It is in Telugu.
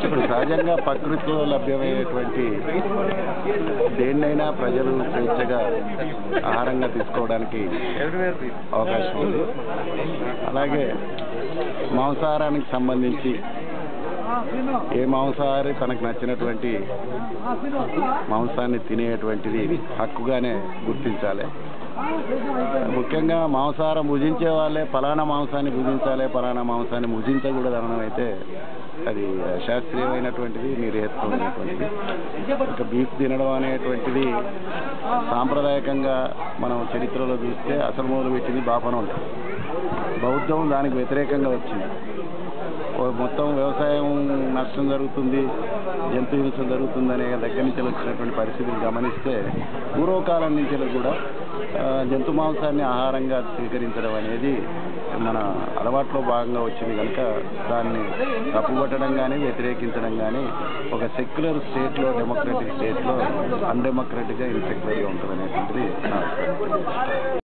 ఇప్పుడు సహజంగా ప్రకృతిలో లభ్యమయ్యేటువంటి దేన్నైనా ప్రజలు స్వేచ్ఛగా ఆహారంగా తీసుకోవడానికి అవకాశం ఉంది. అలాగే మాంసాహారానికి సంబంధించి ఏ మాంసాహారి తనకు నచ్చినటువంటి మాంసాన్ని తినేటువంటిది హక్కుగానే గుర్తించాలి. ముఖ్యంగా మాంసాహారం భుజించే వాళ్ళే ఫలానా మాంసాన్ని భుజించాలి, ఫలానా మాంసాన్ని భుజించకూడదు అనడం అయితే అది శాస్త్రీయమైనటువంటిది, నిర్హేతుకమైనటువంటిది. ఇంకా బీఫ్ తినడం అనేటువంటిది సాంప్రదాయకంగా మనం చరిత్రలో చూస్తే అసలు మొదలు పెట్టింది బాపనం. బౌద్ధం దానికి వ్యతిరేకంగా వచ్చింది. మొత్తం వ్యవసాయం నష్టం జరుగుతుంది, జంతు హింస జరుగుతుందనే దగ్గర నుంచి వచ్చినటువంటి పరిస్థితులు గమనిస్తే పూర్వకాలం నుంచి కూడా జంతు మాంసాన్ని ఆహారంగా స్వీకరించడం అనేది మన అలవాట్లో భాగంగా వచ్చింది కనుక దాన్ని తప్పుపట్టడం కానీ వ్యతిరేకించడం కానీ ఒక సెక్యులర్ స్టేట్లో, డెమోక్రటిక్ స్టేట్లో అన్డెమోక్రటిక్గా ఇన్సెక్యులర్గా ఉంటుందనే